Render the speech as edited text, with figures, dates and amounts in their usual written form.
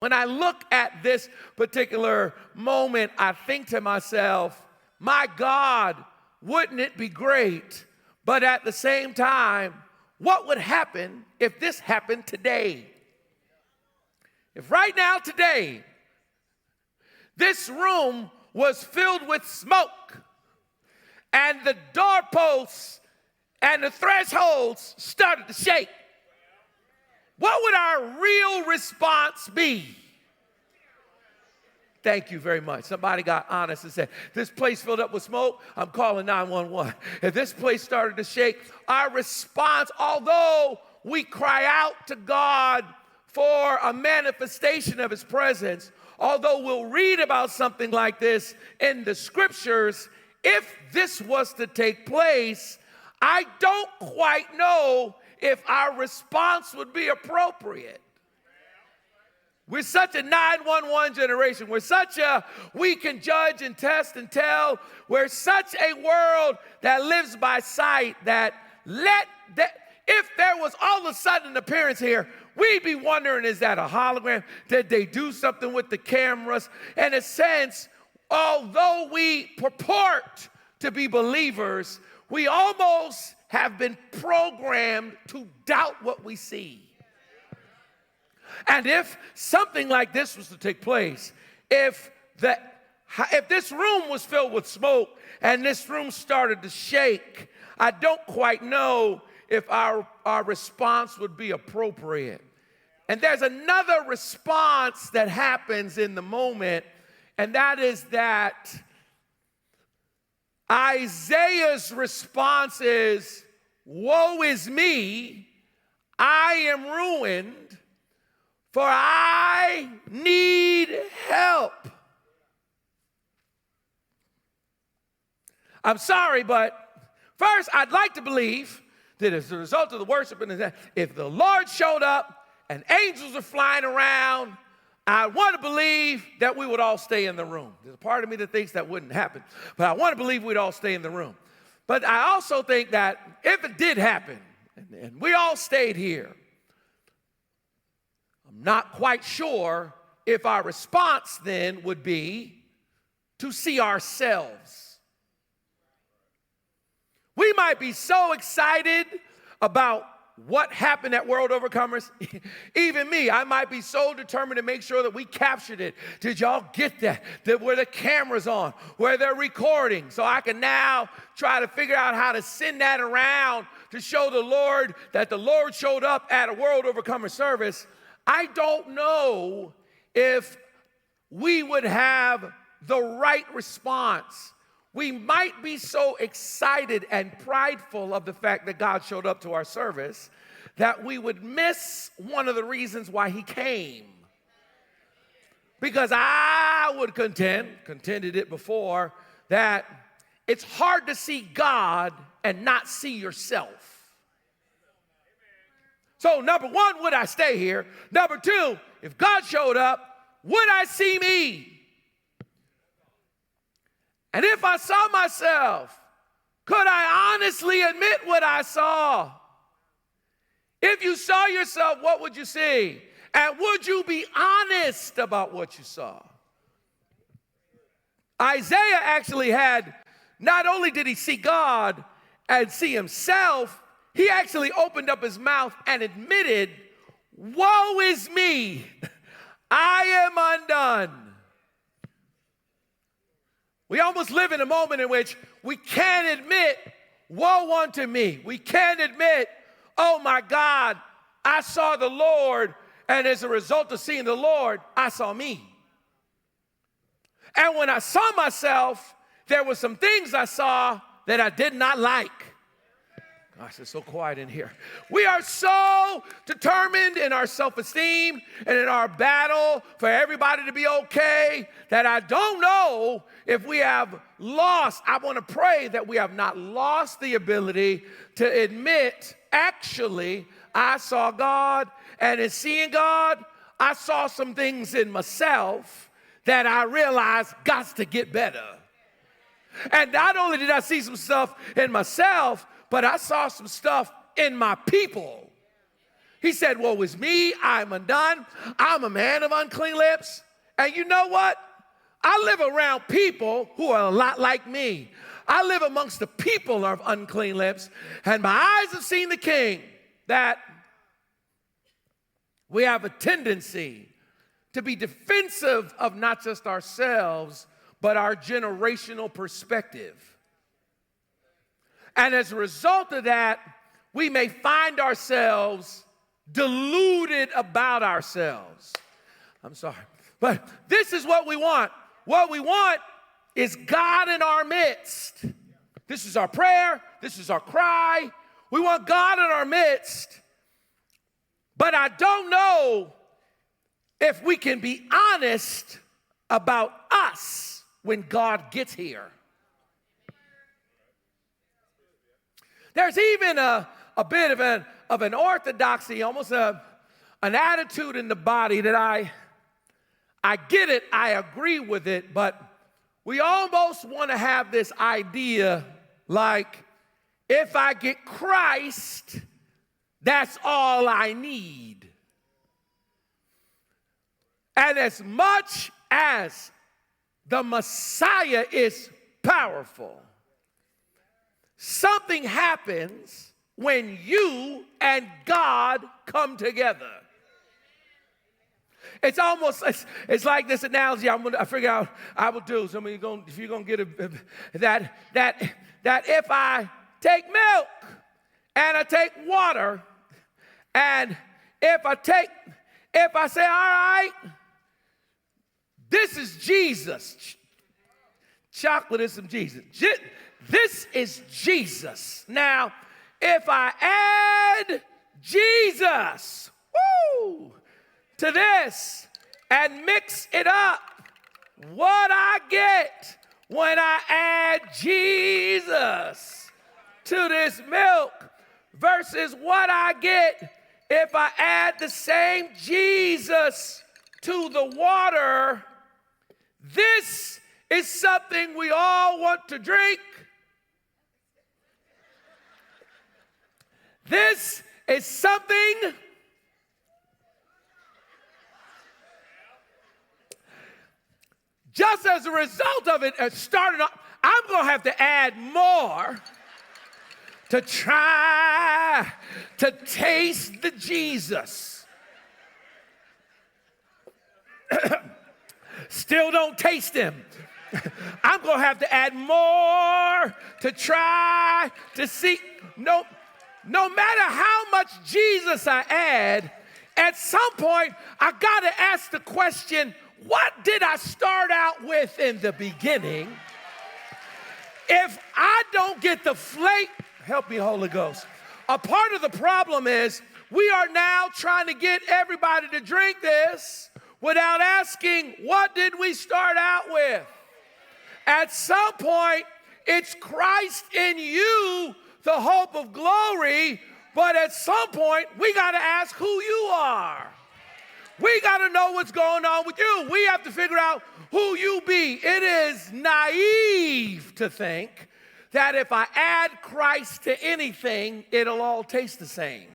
When I look at this particular moment, I think to myself, my God, wouldn't it be great? But at the same time, what would happen if this happened today? If right now, today, this room was filled with smoke and the doorposts and the thresholds started to shake, what would our real response be? Thank you very much. Somebody got honest and said, this place filled up with smoke, I'm calling 911. If this place started to shake, our response, although we cry out to God for a manifestation of his presence, although we'll read about something like this in the scriptures, if this was to take place, I don't quite know if our response would be appropriate. We're such a 911 generation. We can judge and test and tell. We're such a world that lives by sight that if there was all of a sudden an appearance here, we'd be wondering, is that a hologram? Did they do something with the cameras? In a sense, although we purport to be believers, we almost have been programmed to doubt what we see. And if something like this was to take place, if this room was filled with smoke and this room started to shake, I don't quite know if our response would be appropriate. And there's another response that happens in the moment, and that is that Isaiah's response is, woe is me, I am ruined, for I need help. I'm sorry, but first I'd like to believe that as a result of the worship, and if the Lord showed up and angels are flying around, I want to believe that we would all stay in the room. There's a part of me that thinks that wouldn't happen, but I want to believe we'd all stay in the room. But I also think that if it did happen, and we all stayed here, I'm not quite sure if our response then would be to see ourselves. We might be so excited about what happened at World Overcomers. Even me, I might be so determined to make sure that we captured it. Did y'all get that? That where the camera's on, where they're recording, so I can now try to figure out how to send that around to show the Lord that the Lord showed up at a World Overcomer service. I don't know if we would have the right response. We might be so excited and prideful of the fact that God showed up to our service that we would miss one of the reasons why he came. Because I would contended it before, that it's hard to see God and not see yourself. So number one, would I stay here? Number two, if God showed up, would I see me? And if I saw myself, could I honestly admit what I saw? If you saw yourself, what would you see? And would you be honest about what you saw? Isaiah actually had, not only did he see God and see himself, he actually opened up his mouth and admitted, woe is me, I am undone. We almost live in a moment in which we can't admit, woe unto me. We can't admit, oh my God, I saw the Lord, and as a result of seeing the Lord, I saw me. And when I saw myself, there were some things I saw that I did not like. Gosh, it's so quiet in here. We are so determined in our self-esteem and in our battle for everybody to be okay that I don't know if we have lost. I want to pray that we have not lost the ability to admit, actually, I saw God, and in seeing God, I saw some things in myself that I realized got to get better. And not only did I see some stuff in myself, but I saw some stuff in my people He said, woe is me, I'm undone. I'm a man of unclean lips. And you know what? I live around people who are a lot like me. I live amongst the people of unclean lips, and my eyes have seen the King. That we have a tendency to be defensive of not just ourselves, but our generational perspective. And as a result of that, we may find ourselves deluded about ourselves. I'm sorry. But this is what we want. What we want is God in our midst. This is our prayer. This is our cry. We want God in our midst. But I don't know if we can be honest about us when God gets here. There's even a bit of an orthodoxy, almost an attitude in the body that I get it, I agree with it, but we almost want to have this idea like, if I get Christ, that's all I need. And as much as the Messiah is powerful, something happens when you and God come together. It's almost, it's like this analogy I figure out I will do. Some of you if you're going to get that if I take milk and I take water, and if I say, all right, this is Jesus. Chocolate is some Jesus. This is Jesus. Now, if I add Jesus, to this and mix it up, what I get when I add Jesus to this milk versus what I get if I add the same Jesus to the water, this is something we all want to drink. This is something just as a result of it starting off, I'm going to have to add more to try to taste the Jesus. Still don't taste him. I'm going to have to add more to try to see. No matter how much Jesus I add, at some point, I got to ask the question, what did I start out with in the beginning? If I don't get the flavor, help me, Holy Ghost. A part of the problem is we are now trying to get everybody to drink this without asking, what did we start out with? At some point, it's Christ in you, the hope of glory, but at some point, we got to ask who you are. We got to know what's going on with you. We have to figure out who you be. It is naive to think that if I add Christ to anything, it'll all taste the same.